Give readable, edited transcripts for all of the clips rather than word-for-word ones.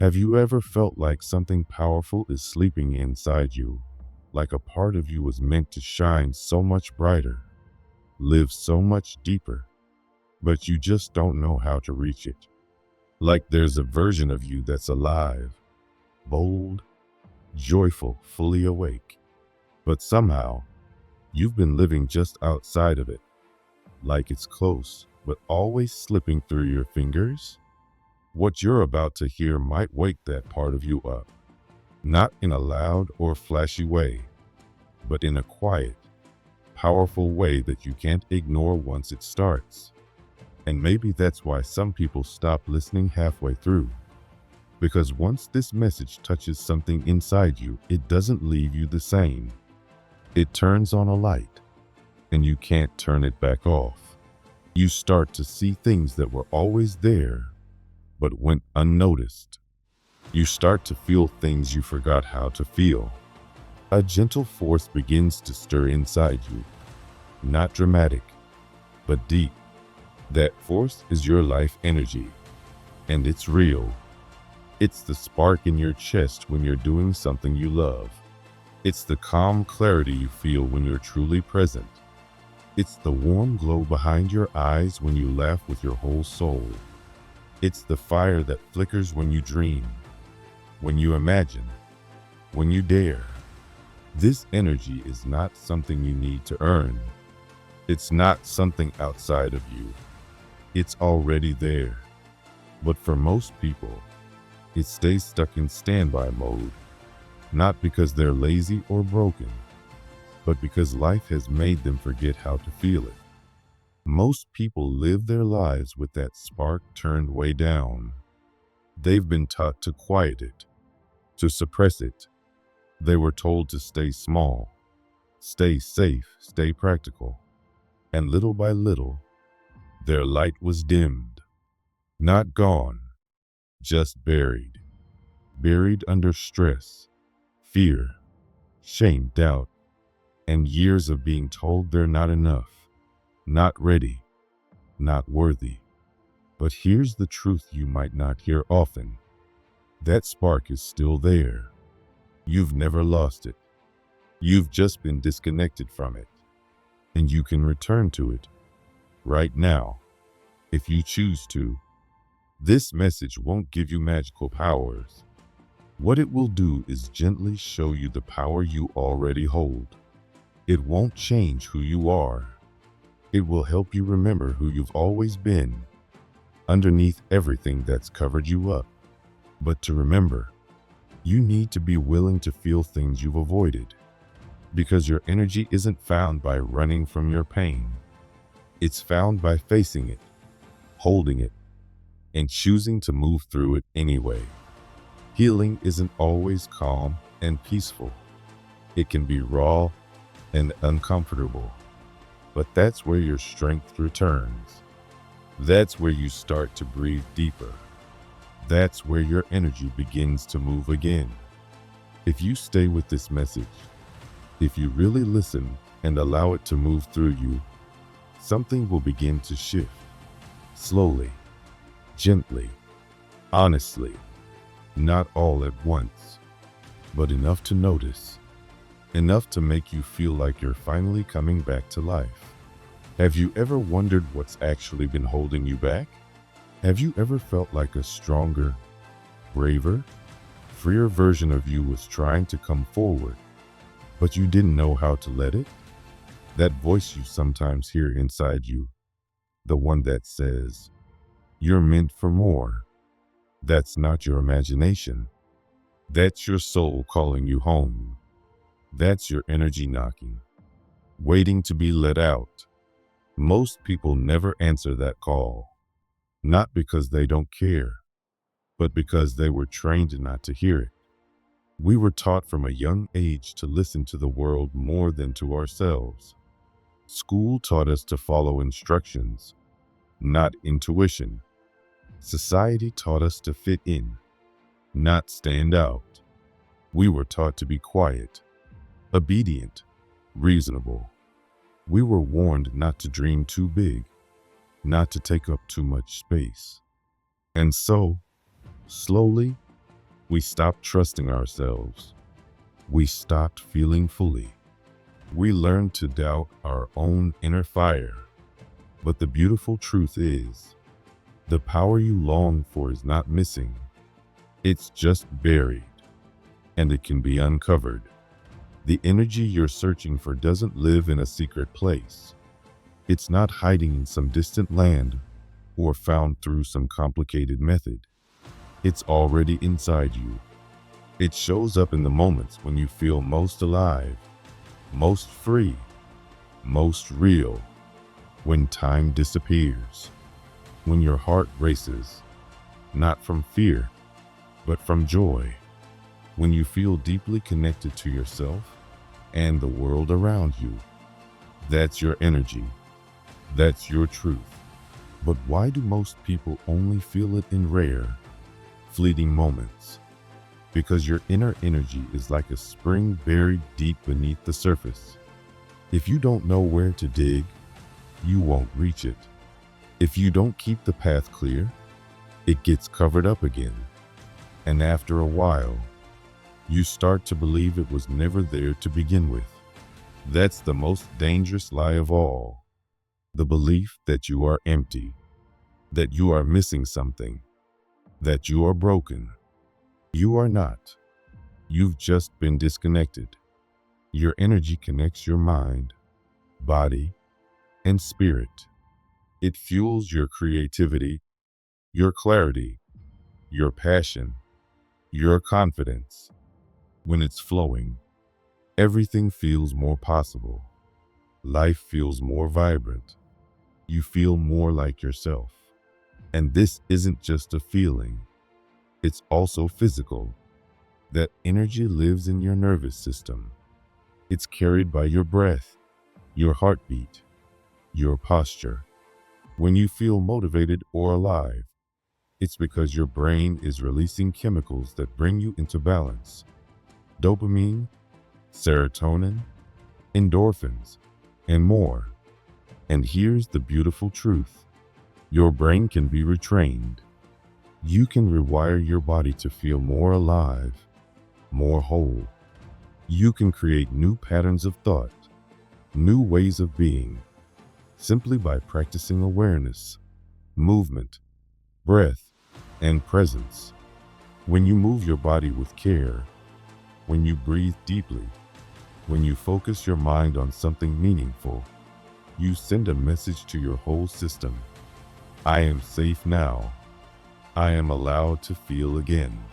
Have you ever felt like something powerful is sleeping inside you? Like a part of you was meant to shine so much brighter, live so much deeper, but you just don't know how to reach it. Like there's a version of you that's alive, bold, joyful, fully awake, but somehow you've been living just outside of it, like it's close, but always slipping through your fingers. What you're about to hear might wake that part of you up, not in a loud or flashy way, but in a quiet, powerful way that you can't ignore once it starts. And maybe that's why some people stop listening halfway through. Because once this message touches something inside you, it doesn't leave you the same. It turns on a light, and you can't turn it back off. You start to see things that were always there, but went unnoticed. You start to feel things you forgot how to feel. A gentle force begins to stir inside you, not dramatic, but deep. That force is your life energy, and it's real. It's the spark in your chest when you're doing something you love. It's the calm clarity you feel when you're truly present. It's the warm glow behind your eyes when you laugh with your whole soul. It's the fire that flickers when you dream, when you imagine, when you dare. This energy is not something you need to earn. It's not something outside of you. It's already there. But for most people, it stays stuck in standby mode, not because they're lazy or broken, but because life has made them forget how to feel it. Most people live their lives with that spark turned way down. They've been taught to quiet it, to suppress it. They were told to stay small, stay safe, stay practical. And little by little, their light was dimmed, not gone, just buried. Buried under stress, fear, shame, doubt, and years of being told they're not enough, not ready, not worthy. But here's the truth you might not hear often. That spark is still there. You've never lost it. You've just been disconnected from it. And you can return to it right now, if you choose to. This message won't give you magical powers. What it will do is gently show you the power you already hold. It won't change who you are. It will help you remember who you've always been, underneath everything that's covered you up. But to remember, you need to be willing to feel things you've avoided, because your energy isn't found by running from your pain. It's found by facing it, holding it, and choosing to move through it anyway. Healing isn't always calm and peaceful. It can be raw and uncomfortable. But that's where your strength returns. That's where you start to breathe deeper. That's where your energy begins to move again. If you stay with this message, if you really listen and allow it to move through you, something will begin to shift. Slowly, gently, honestly. Not all at once, but enough to notice. Enough to make you feel like you're finally coming back to life. Have you ever wondered what's actually been holding you back? Have you ever felt like a stronger, braver, freer version of you was trying to come forward, but you didn't know how to let it? That voice you sometimes hear inside you, the one that says, "You're meant for more." That's not your imagination. That's your soul calling you home. That's your energy knocking, waiting to be let out. Most people never answer that call, not because they don't care, but because they were trained not to hear it. We were taught from a young age to listen to the world more than to ourselves. School taught us to follow instructions, not intuition. Society taught us to fit in, not stand out. We were taught to be quiet, obedient, reasonable. We were warned not to dream too big, not to take up too much space. And so, slowly, We stopped trusting ourselves. We stopped feeling fully. We learned to doubt our own inner fire. But the beautiful truth is, the power you long for is not missing. It's just buried, and it can be uncovered. The energy you're searching for doesn't live in a secret place. It's not hiding in some distant land or found through some complicated method. It's already inside you. It shows up in the moments when you feel most alive, most free, most real. When time disappears, when your heart races, not from fear, but from joy. When you feel deeply connected to yourself and the world around you. That's your energy. That's your truth. But why do most people only feel it in rare, fleeting moments? Because your inner energy is like a spring buried deep beneath the surface. If you don't know where to dig, you won't reach it. If you don't keep the path clear, it gets covered up again. And after a while, you start to believe it was never there to begin with. That's the most dangerous lie of all. The belief that you are empty, that you are missing something, that you are broken. You are not. You've just been disconnected. Your energy connects your mind, body, and spirit. It fuels your creativity, your clarity, your passion, your confidence. When it's flowing, everything feels more possible. Life feels more vibrant. You feel more like yourself. And this isn't just a feeling. It's also physical. That energy lives in your nervous system. It's carried by your breath, your heartbeat, your posture. When you feel motivated or alive, it's because your brain is releasing chemicals that bring you into balance. Dopamine, serotonin, endorphins, and more. And here's the beautiful truth. Your brain can be retrained. You can rewire your body to feel more alive, more whole. You can create new patterns of thought, new ways of being, simply by practicing awareness, movement, breath, and presence. When you move your body with care, when you breathe deeply, when you focus your mind on something meaningful, you send a message to your whole system. I am safe now. I am allowed to feel again.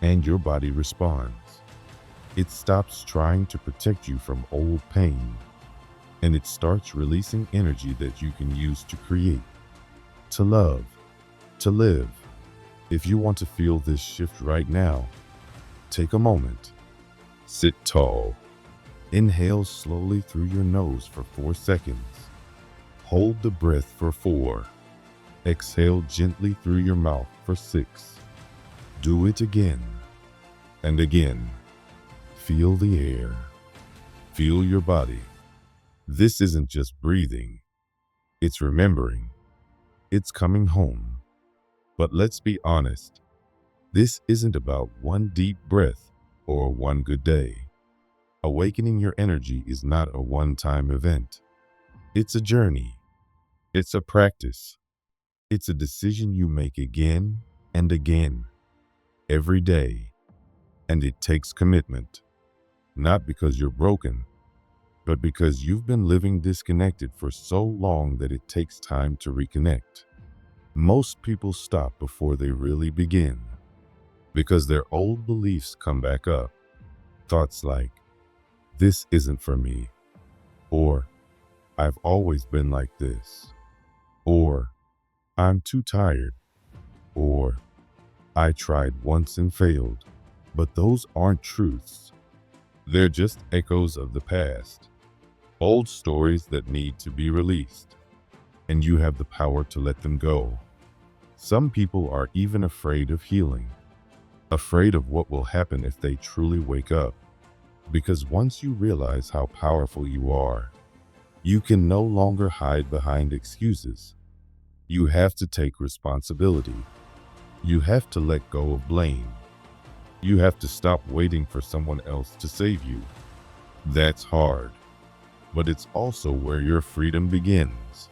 And your body responds. It stops trying to protect you from old pain, and it starts releasing energy that you can use to create, to love, to live. If you want to feel this shift right now, take a moment. Sit tall. Inhale slowly through your nose for 4 seconds. Hold the breath for 4. Exhale gently through your mouth for 6. Do it again and again. Feel the air. Feel your body. This isn't just breathing. It's remembering. It's coming home. But let's be honest. This isn't about one deep breath or one good day. Awakening your energy is not a one-time event. It's a journey. It's a practice. It's a decision you make again and again, every day. And it takes commitment. Not because you're broken, but because you've been living disconnected for so long that it takes time to reconnect. Most people stop before they really begin, because their old beliefs come back up. Thoughts like, this isn't for me, or I've always been like this, or I'm too tired, or I tried once and failed. But those aren't truths. They're just echoes of the past, old stories that need to be released, and you have the power to let them go. Some people are even afraid of healing, afraid of what will happen if they truly wake up. Because once you realize how powerful you are, you can no longer hide behind excuses. You have to take responsibility. You have to let go of blame. You have to stop waiting for someone else to save you. That's hard, but it's also where your freedom begins.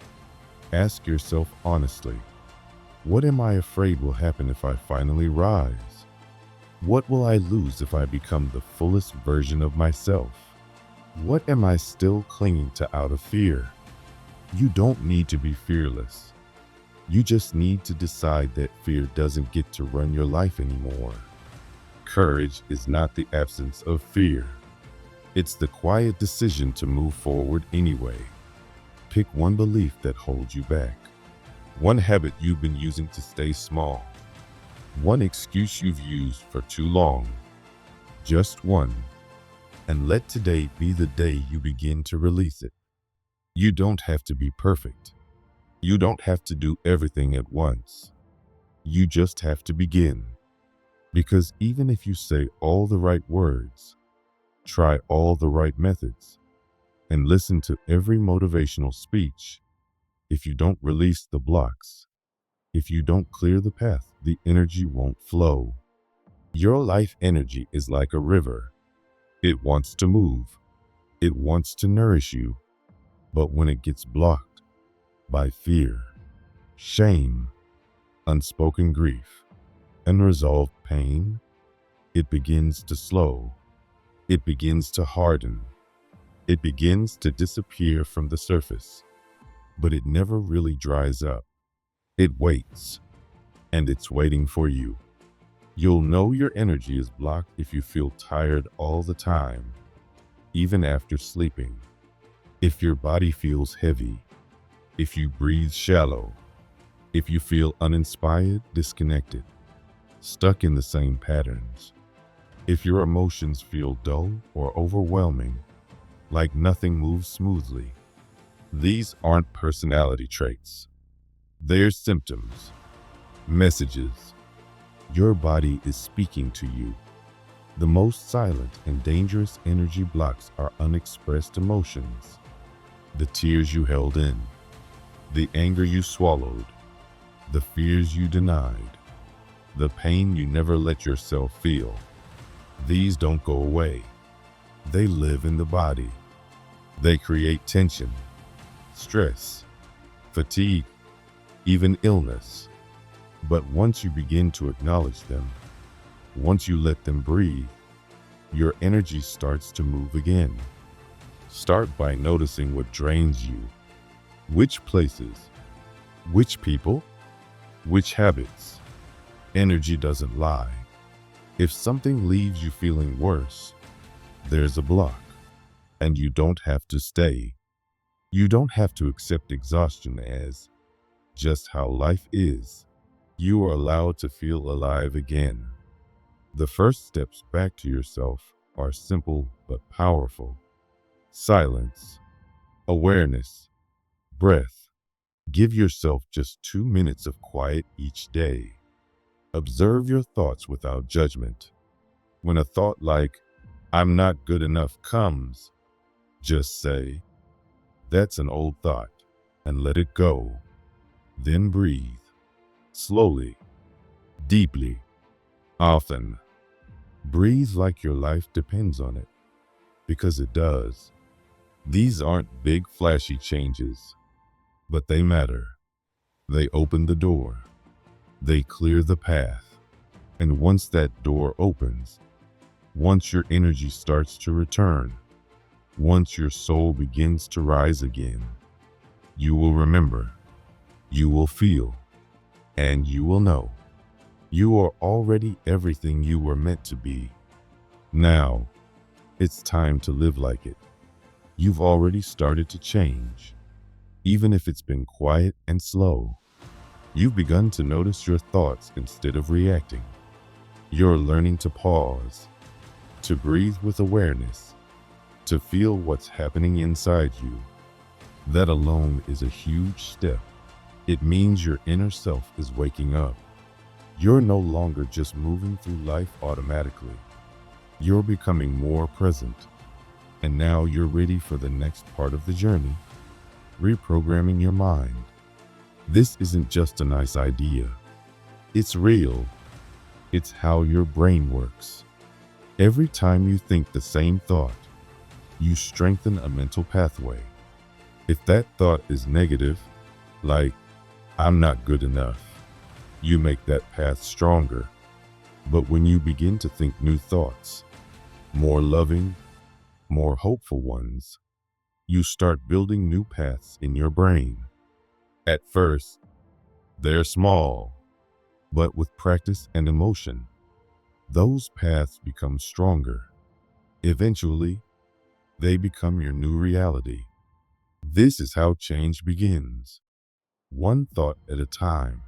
Ask yourself honestly, what am I afraid will happen if I finally rise? What will I lose if I become the fullest version of myself? What am I still clinging to out of fear? You don't need to be fearless. You just need to decide that fear doesn't get to run your life anymore. Courage is not the absence of fear. It's the quiet decision to move forward anyway. Pick one belief that holds you back. One habit you've been using to stay small. One excuse you've used for too long. Just one. And let today be the day you begin to release it. You don't have to be perfect. You don't have to do everything at once. You just have to begin. Because even if you say all the right words, try all the right methods, and listen to every motivational speech, if you don't release the blocks, if you don't clear the path, the energy won't flow. Your life energy is like a river. It wants to move. It wants to nourish you. But when it gets blocked by fear, shame, unspoken grief, unresolved pain, it begins to slow. It begins to harden. It begins to disappear from the surface. But it never really dries up. It waits, and it's waiting for you. You'll know your energy is blocked if you feel tired all the time, even after sleeping. If your body feels heavy, if you breathe shallow, if you feel uninspired, disconnected, stuck in the same patterns, if your emotions feel dull or overwhelming, like nothing moves smoothly. These aren't personality traits. They're symptoms, messages. Your body is speaking to you. The most silent and dangerous energy blocks are unexpressed emotions. The tears you held in, the anger you swallowed, the fears you denied, the pain you never let yourself feel. These don't go away. They live in the body. They create tension, stress, fatigue, even illness. But once you begin to acknowledge them, once you let them breathe, your energy starts to move again. Start by noticing what drains you. Which places, which people, which habits. Energy doesn't lie. If something leaves you feeling worse, there's a block, and you don't have to stay. You don't have to accept exhaustion as just how life is. You are allowed to feel alive again. The first steps back to yourself are simple but powerful. Silence, awareness, breath. Give yourself just 2 minutes of quiet each day. Observe your thoughts without judgment. When a thought like, "I'm not good enough" comes, just say, "That's an old thought," and let it go. Then breathe. Slowly, deeply, often. Breathe like your life depends on it, because it does. These aren't big, flashy changes, but they matter. They open the door. They clear the path. And once that door opens, once your energy starts to return, once your soul begins to rise again, you will remember, you will feel, and you will know. You are already everything you were meant to be. Now, it's time to live like it. You've already started to change, even if it's been quiet and slow. You've begun to notice your thoughts instead of reacting. You're learning to pause, to breathe with awareness, to feel what's happening inside you. That alone is a huge step. It means your inner self is waking up. You're no longer just moving through life automatically. You're becoming more present. And now you're ready for the next part of the journey, reprogramming your mind. This isn't just a nice idea. It's real. It's how your brain works. Every time you think the same thought, you strengthen a mental pathway. If that thought is negative, like, I'm not good enough, you make that path stronger. But when you begin to think new thoughts, more loving, more hopeful ones, you start building new paths in your brain. At first, they're small, but with practice and emotion, those paths become stronger. Eventually, they become your new reality. This is how change begins. One thought at a time,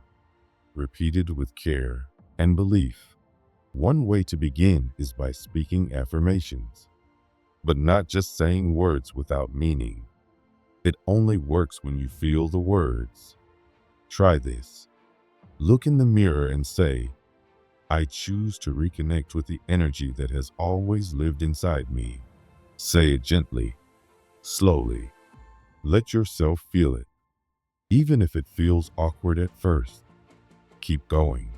repeated with care and belief. One way to begin is by speaking affirmations, but not just saying words without meaning. It only works when you feel the words. Try this. Look in the mirror and say, I choose to reconnect with the energy that has always lived inside me. Say it gently, slowly. Let yourself feel it. Even if it feels awkward at first, keep going.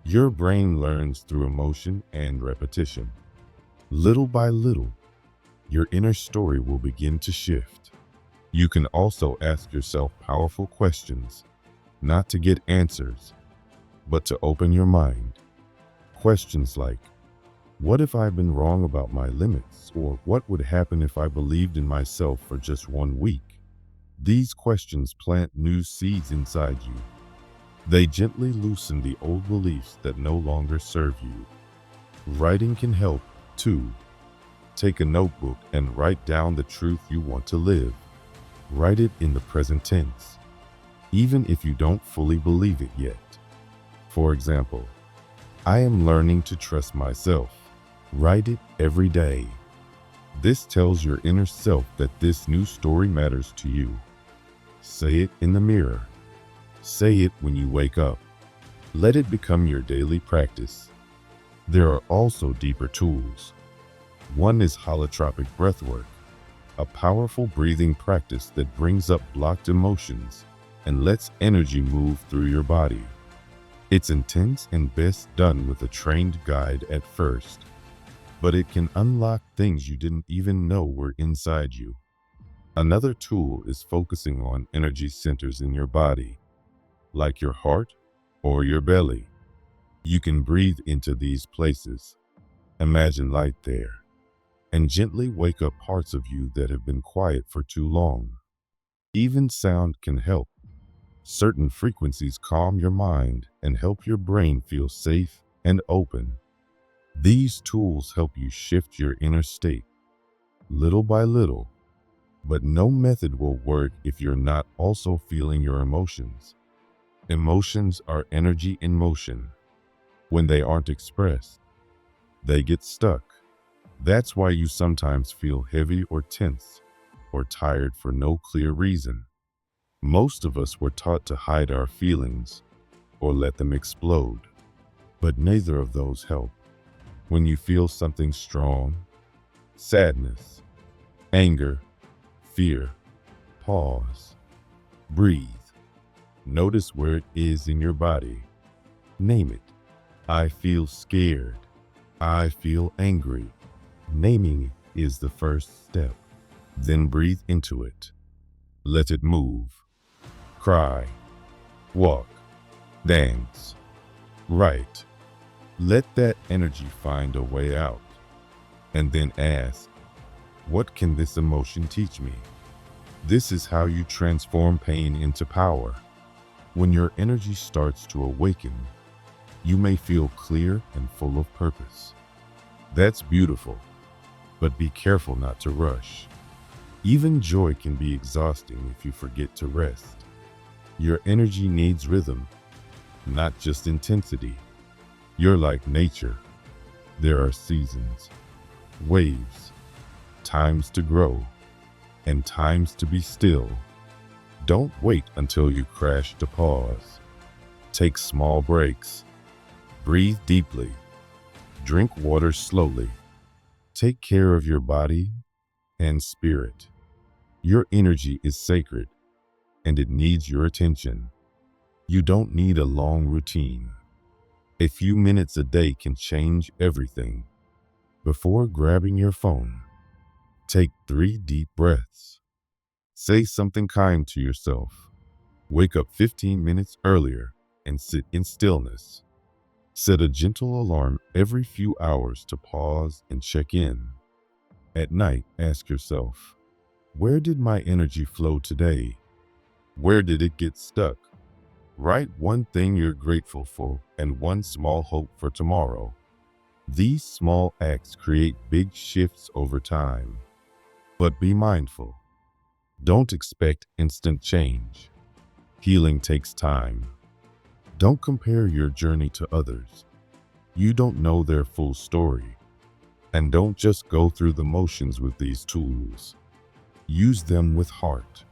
Your brain learns through emotion and repetition. Little by little, your inner story will begin to shift. You can also ask yourself powerful questions, not to get answers, but to open your mind. Questions like, what if I've been wrong about my limits? Or what would happen if I believed in myself for just 1 week? These questions plant new seeds inside you. They gently loosen the old beliefs that no longer serve you. Writing can help, too. Take a notebook and write down the truth you want to live. Write it in the present tense, even if you don't fully believe it yet. For example, I am learning to trust myself. Write it every day. This tells your inner self that this new story matters to you. Say it in the mirror. Say it when you wake up. Let it become your daily practice. There are also deeper tools. One is holotropic breathwork, a powerful breathing practice that brings up blocked emotions and lets energy move through your body. It's intense and best done with a trained guide at first, but it can unlock things you didn't even know were inside you. Another tool is focusing on energy centers in your body, like your heart or your belly. You can breathe into these places, imagine light there, and gently wake up parts of you that have been quiet for too long. Even sound can help. Certain frequencies calm your mind and help your brain feel safe and open. These tools help you shift your inner state, little by little, but no method will work if you're not also feeling your emotions. Emotions are energy in motion. When they aren't expressed, they get stuck. That's why you sometimes feel heavy or tense or tired for no clear reason. Most of us were taught to hide our feelings or let them explode, but neither of those help. When you feel something strong, sadness, anger, fear, pause, breathe. Notice where it is in your body. Name it. I feel scared. I feel angry. Naming it is the first step. Then breathe into it. Let it move. Cry, walk, dance, write. Let that energy find a way out. And then ask, what can this emotion teach me? This is how you transform pain into power. When your energy starts to awaken, you may feel clear and full of purpose. That's beautiful, but be careful not to rush. Even joy can be exhausting if you forget to rest. Your energy needs rhythm, not just intensity. You're like nature. There are seasons, waves, times to grow, and times to be still. Don't wait until you crash to pause. Take small breaks. Breathe deeply. Drink water slowly. Take care of your body and spirit. Your energy is sacred, and it needs your attention. You don't need a long routine. A few minutes a day can change everything. Before grabbing your phone, take 3 deep breaths. Say something kind to yourself. Wake up 15 minutes earlier and sit in stillness. Set a gentle alarm every few hours to pause and check in. At night, ask yourself, where did my energy flow today? Where did it get stuck? Write one thing you're grateful for and one small hope for tomorrow. These small acts create big shifts over time. But be mindful. Don't expect instant change. Healing takes time. Don't compare your journey to others. You don't know their full story. And don't just go through the motions with these tools. Use them with heart.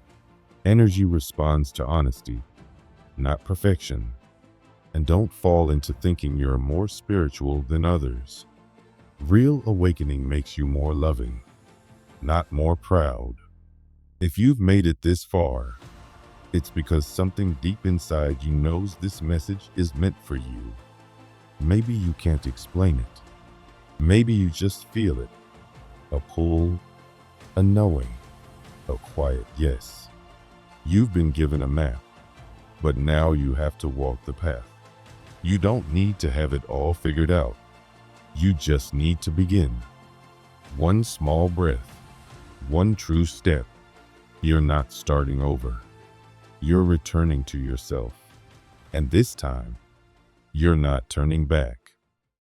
Energy responds to honesty, not perfection. And don't fall into thinking you're more spiritual than others. Real awakening makes you more loving, not more proud. If you've made it this far, it's because something deep inside you knows this message is meant for you. Maybe you can't explain it. Maybe you just feel it. A pull, a knowing, a quiet yes. You've been given a map, but now you have to walk the path. You don't need to have it all figured out. You just need to begin. One small breath, one true step. You're not starting over. You're returning to yourself. And this time, you're not turning back.